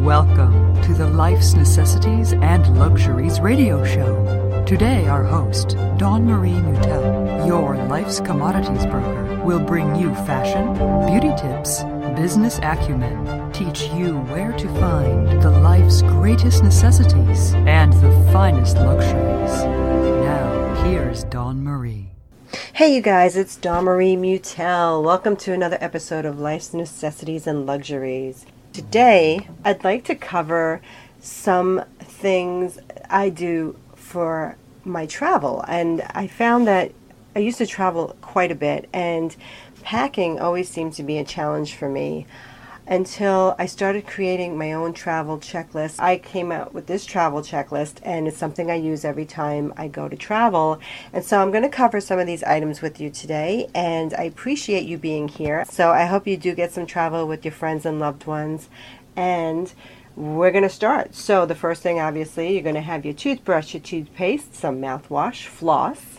Welcome to the Life's Necessities and Luxuries radio show. Today our host, Dawn Marie Mutel, your life's commodities broker, will bring you fashion, beauty tips, business acumen, teach you where to find the life's greatest necessities and the finest luxuries. Now, here's Dawn Marie. Hey you guys, it's Dawn Marie Mutel. Welcome to another episode of Life's Necessities and Luxuries. Today, I'd like to cover some things I do for my travel. And I found that I used to travel quite a bit, and packing always seemed to be a challenge for me until I started creating my own travel checklist. I came out with this travel checklist, and it's something I use every time I go to travel. And so I'm going to cover some of these items with you today, and I appreciate you being here. So I hope you do get some travel with your friends and loved ones. And we're going to start. So the first thing, obviously, you're going to have your toothbrush, your toothpaste, some mouthwash, floss,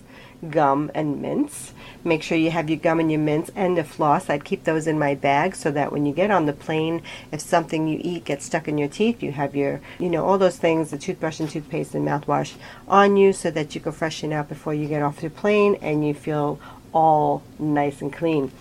gum, and mints. Make sure you have your gum and your mints and the floss. I'd keep those in my bag so that when you get on the plane, if something you eat gets stuck in your teeth, you have your, all those things, the toothbrush and toothpaste and mouthwash on you so that you can freshen up before you get off the plane and you feel all nice and clean.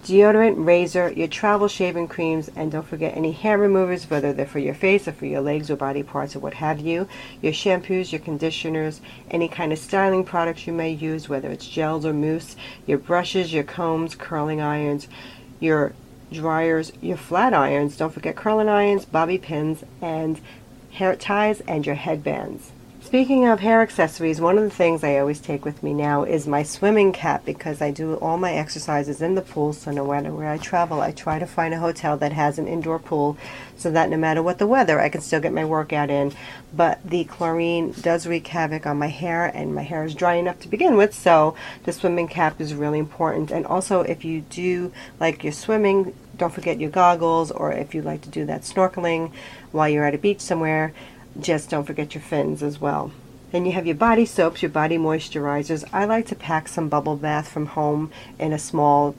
Deodorant, razor, your travel shaving creams, and don't forget any hair removers, whether they're for your face or for your legs or body parts or what have you. Your shampoos, your conditioners, any kind of styling products you may use, whether it's gels or mousse, your brushes, your combs, curling irons, your dryers, your flat irons, don't forget curling irons, bobby pins, and hair ties, and your headbands. Speaking of hair accessories, one of the things I always take with me now is my swimming cap, because I do all my exercises in the pool, so no matter where I travel, I try to find a hotel that has an indoor pool so that no matter what the weather, I can still get my workout in. But the chlorine does wreak havoc on my hair, and my hair is dry enough to begin with, so the swimming cap is really important. And also, if you do like your swimming, don't forget your goggles, or if you like to do that snorkeling while you're at a beach somewhere, just don't forget your fins as well. Then you have your body soaps, your body moisturizers. I like to pack some bubble bath from home in a small,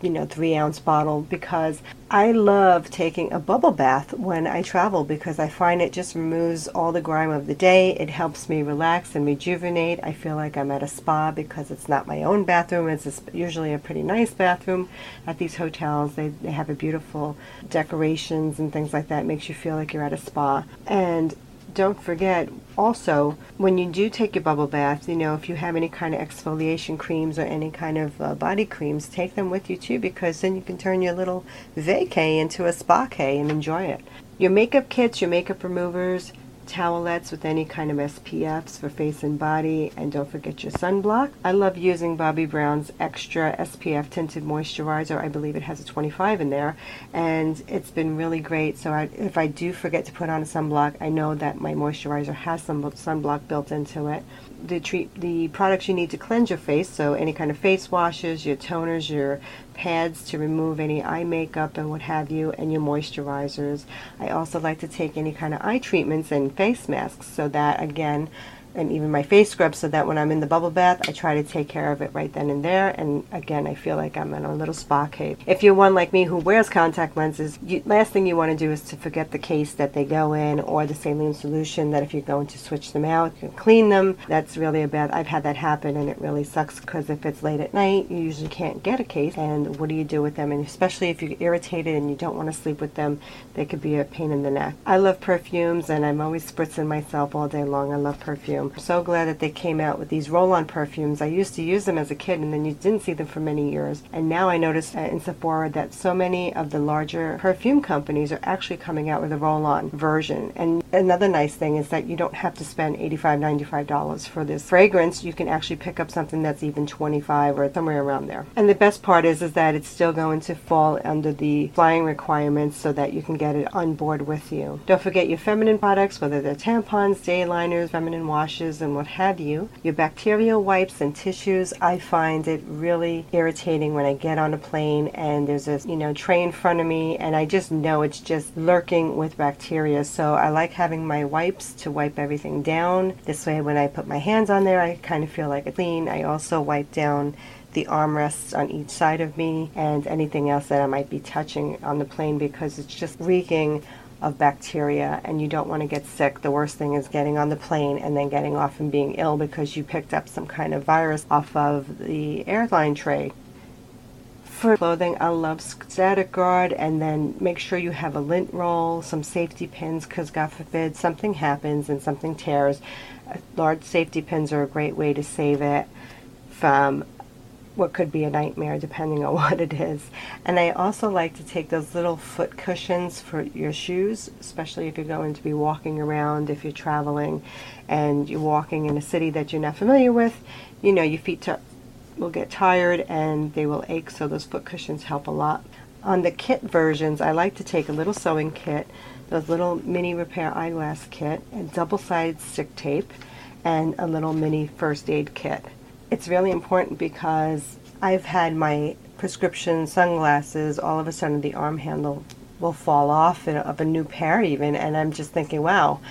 3-ounce bottle, because I love taking a bubble bath when I travel, because I find it just removes all the grime of the day. It helps me relax and rejuvenate. I feel like I'm at a spa because it's not my own bathroom. It's usually a pretty nice bathroom at these hotels. They have a beautiful decorations and things like that. It makes you feel like you're at a spa. And don't forget, also, when you do take your bubble bath, if you have any kind of exfoliation creams or any kind of body creams, take them with you too, because then you can turn your little vacay into a spa-cay and enjoy it. Your makeup kits, your makeup removers, towelettes with any kind of SPFs for face and body, and don't forget your sunblock. I love using Bobbi Brown's Extra SPF Tinted Moisturizer. I believe it has a 25 in there, and it's been really great. So if I do forget to put on a sunblock, I know that my moisturizer has some sunblock built into it. The products you need to cleanse your face, so any kind of face washes, your toners, your pads to remove any eye makeup and what have you, and your moisturizers. I also like to take any kind of eye treatments and face masks, so that again, and even my face scrub, so that when I'm in the bubble bath, I try to take care of it right then and there. And again, I feel like I'm in a little spa cave. If you're one like me who wears contact lenses, last thing you want to do is to forget the case that they go in, or the saline solution that if you're going to switch them out, you can clean them. That's really I've had that happen, and it really sucks, because if it's late at night, you usually can't get a case, and what do you do with them? And especially if you're irritated and you don't want to sleep with them, they could be a pain in the neck. I love perfumes, and I'm always spritzing myself all day long. I love perfume. I'm so glad that they came out with these roll-on perfumes. I used to use them as a kid, and then you didn't see them for many years. And now I notice in Sephora that so many of the larger perfume companies are actually coming out with a roll-on version. And another nice thing is that you don't have to spend $85, $95 for this fragrance. You can actually pick up something that's even $25 or somewhere around there. And the best part is that it's still going to fall under the flying requirements, so that you can get it on board with you. Don't forget your feminine products, whether they're tampons, day liners, feminine washes, and what have you. Your bacterial wipes and tissues. I find it really irritating when I get on a plane and there's a tray in front of me, and I just know it's just lurking with bacteria. So I like having my wipes to wipe everything down. This way, when I put my hands on there, I kind of feel like it's clean. I also wipe down the armrests on each side of me and anything else that I might be touching on the plane, because it's just reeking of bacteria, and you don't want to get sick. The worst thing is getting on the plane and then getting off and being ill because you picked up some kind of virus off of the airline tray. For clothing, I love Static Guard, and then make sure you have a lint roll, some safety pins, because God forbid something happens and something tears. Large safety pins are a great way to save it from what could be a nightmare depending on what it is. And I also like to take those little foot cushions for your shoes, especially if you're going to be walking around, if you're traveling and you're walking in a city that you're not familiar with. You know, your feet will get tired and they will ache, so those foot cushions help a lot. On the kit versions, I like to take a little sewing kit, those little mini repair eyeglass kit, and double-sided stick tape, and a little mini first aid kit. It's really important because I've had my prescription sunglasses, all of a sudden the arm handle will fall off of a new pair even, and I'm just thinking, wow,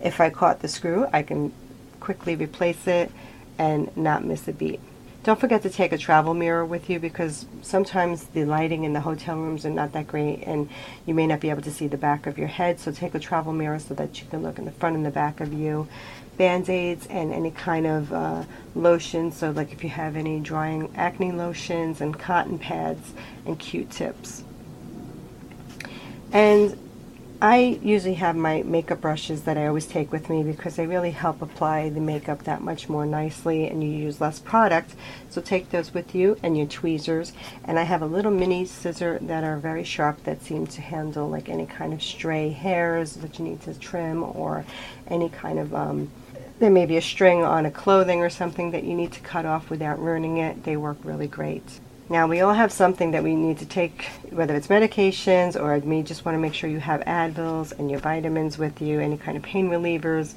if I caught the screw, I can quickly replace it and not miss a beat. Don't forget to take a travel mirror with you, because sometimes the lighting in the hotel rooms are not that great and you may not be able to see the back of your head, so take a travel mirror so that you can look in the front and the back of you. Band-aids and any kind of lotion, so like if you have any drying acne lotions, and cotton pads and Q-tips. And I usually have my makeup brushes that I always take with me because they really help apply the makeup that much more nicely and you use less product. So take those with you, and your tweezers. And I have a little mini scissor that are very sharp that seem to handle like any kind of stray hairs that you need to trim, or any kind of there may be a string on a clothing or something that you need to cut off without ruining it. They work really great. Now, we all have something that we need to take, whether it's medications or me, just want to make sure you have Advils and your vitamins with you, any kind of pain relievers,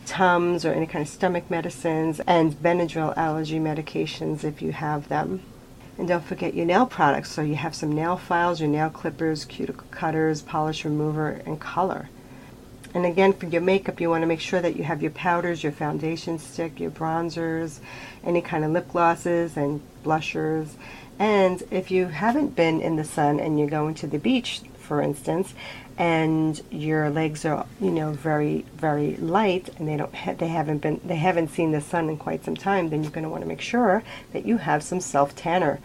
Tums, or any kind of stomach medicines, and Benadryl allergy medications if you have them. And don't forget your nail products. So you have some nail files, your nail clippers, cuticle cutters, polish remover, and color. And again, for your makeup, you want to make sure that you have your powders, your foundation stick, your bronzers, any kind of lip glosses and blushers. And if you haven't been in the sun and you're going to the beach, for instance, and your legs are, very, very light, and they haven't seen the sun in quite some time, then you're going to want to make sure that you have some self tanner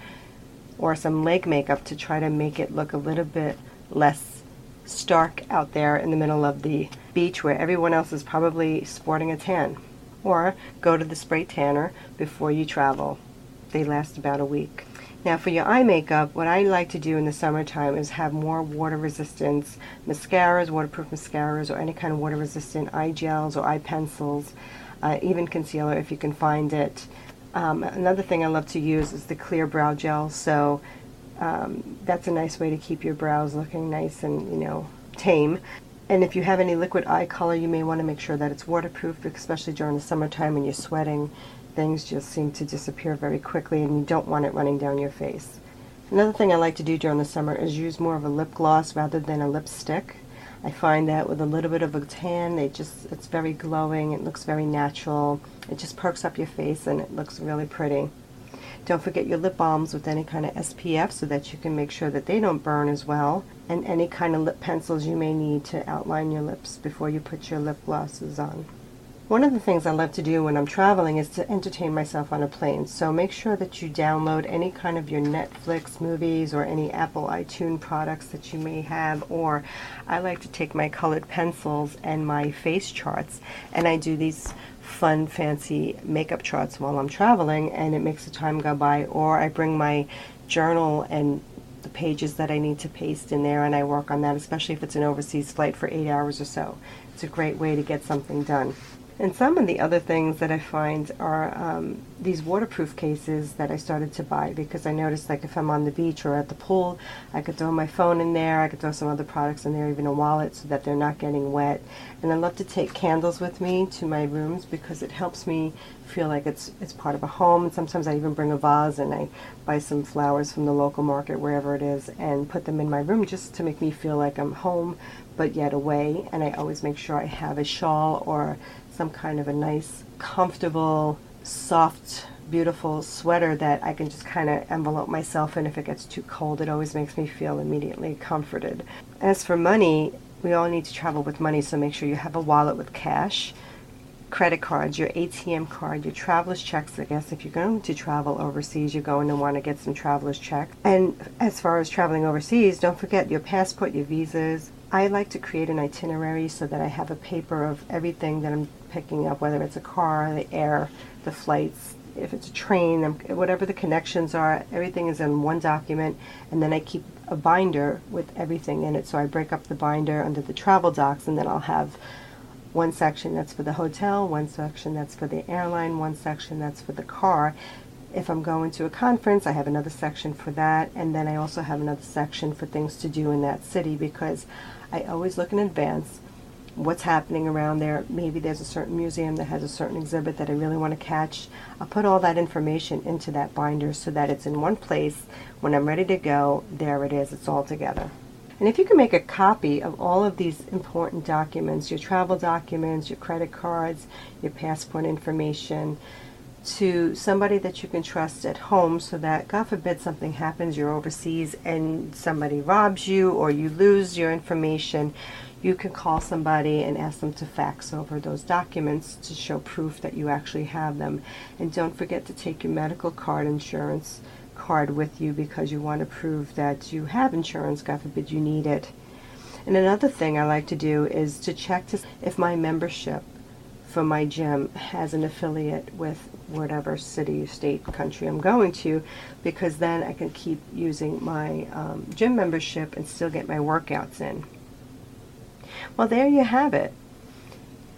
or some leg makeup to try to make it look a little bit less stark out there in the middle of the beach where everyone else is probably sporting a tan. Or go to the spray tanner before you travel. They last about a week. Now, for your eye makeup, what I like to do in the summertime is have more water resistance mascaras, waterproof mascaras, or any kind of water resistant eye gels or eye pencils, even concealer if you can find it. Another thing I love to use is the clear brow gel, so that's a nice way to keep your brows looking nice and, tame. And if you have any liquid eye color, you may want to make sure that it's waterproof, especially during the summertime when you're sweating. Things just seem to disappear very quickly, and you don't want it running down your face. Another thing I like to do during the summer is use more of a lip gloss rather than a lipstick. I find that with a little bit of a tan, it's very glowing, it looks very natural, it just perks up your face and it looks really pretty. Don't forget your lip balms with any kind of SPF so that you can make sure that they don't burn as well, and any kind of lip pencils you may need to outline your lips before you put your lip glosses on. One of the things I love to do when I'm traveling is to entertain myself on a plane. So make sure that you download any kind of your Netflix movies or any Apple iTunes products that you may have. Or I like to take my colored pencils and my face charts, and I do these fun, fancy makeup charts while I'm traveling, and it makes the time go by. Or I bring my journal and the pages that I need to paste in there, and I work on that, especially if it's an overseas flight for 8 hours or so. It's a great way to get something done. And some of the other things that I find are these waterproof cases that I started to buy, because I noticed, like, if I'm on the beach or at the pool, I could throw my phone in there, I could throw some other products in there, even a wallet, so that they're not getting wet. And I love to take candles with me to my rooms because it helps me feel like it's part of a home. And sometimes I even bring a vase and I buy some flowers from the local market, wherever it is, and put them in my room just to make me feel like I'm home but yet away. And I always make sure I have a shawl or some kind of a nice, comfortable, soft, beautiful sweater that I can just kind of envelope myself in. If it gets too cold, it always makes me feel immediately comforted. As for money, we all need to travel with money, so make sure you have a wallet with cash, credit cards, your ATM card, your traveler's checks. I guess if you're going to travel overseas, you're going to want to get some traveler's checks. And as far as traveling overseas, don't forget your passport, your visas. I like to create an itinerary so that I have a paper of everything that I'm picking up, whether it's a car, the air, the flights, if it's a train, whatever the connections are, everything is in one document, and then I keep a binder with everything in it. So I break up the binder under the travel docs, and then I'll have one section that's for the hotel, one section that's for the airline, one section that's for the car. If I'm going to a conference, I have another section for that, and then I also have another section for things to do in that city, because I always look in advance what's happening around there. Maybe there's a certain museum that has a certain exhibit that I really want to catch. I'll put all that information into that binder so that it's in one place. When I'm ready to go, there it is, it's all together. And if you can make a copy of all of these important documents, your travel documents, your credit cards, your passport information, to somebody that you can trust at home, so that, God forbid, something happens, you're overseas and somebody robs you or you lose your information, you can call somebody and ask them to fax over those documents to show proof that you actually have them. And don't forget to take your medical card, insurance card with you, because you want to prove that you have insurance, God forbid you need it. And another thing I like to do is to check to see if my membership for my gym has an affiliate with whatever city, state, country I'm going to, because then I can keep using my gym membership and still get my workouts in. Well, there you have it.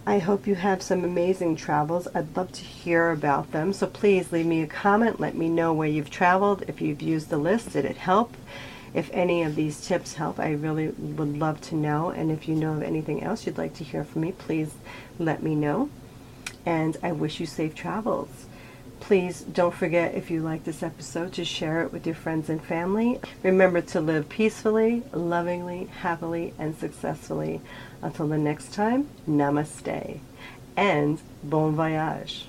I hope you have some amazing travels. I'd love to hear about them. So please leave me a comment. Let me know where you've traveled. If you've used the list, did it help? If any of these tips help, I really would love to know. And if you know of anything else you'd like to hear from me, please let me know. And I wish you safe travels. Please don't forget, if you like this episode, to share it with your friends and family. Remember to live peacefully, lovingly, happily, and successfully. Until the next time, namaste and bon voyage.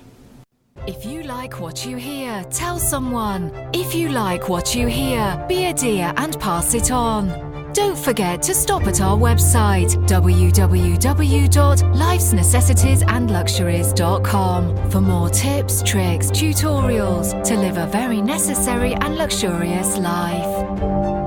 If you like what you hear, tell someone. If you like what you hear, be a dear and pass it on. Don't forget to stop at our website, www.lifesnecessitiesandluxuries.com, for more tips, tricks, tutorials to live a very necessary and luxurious life.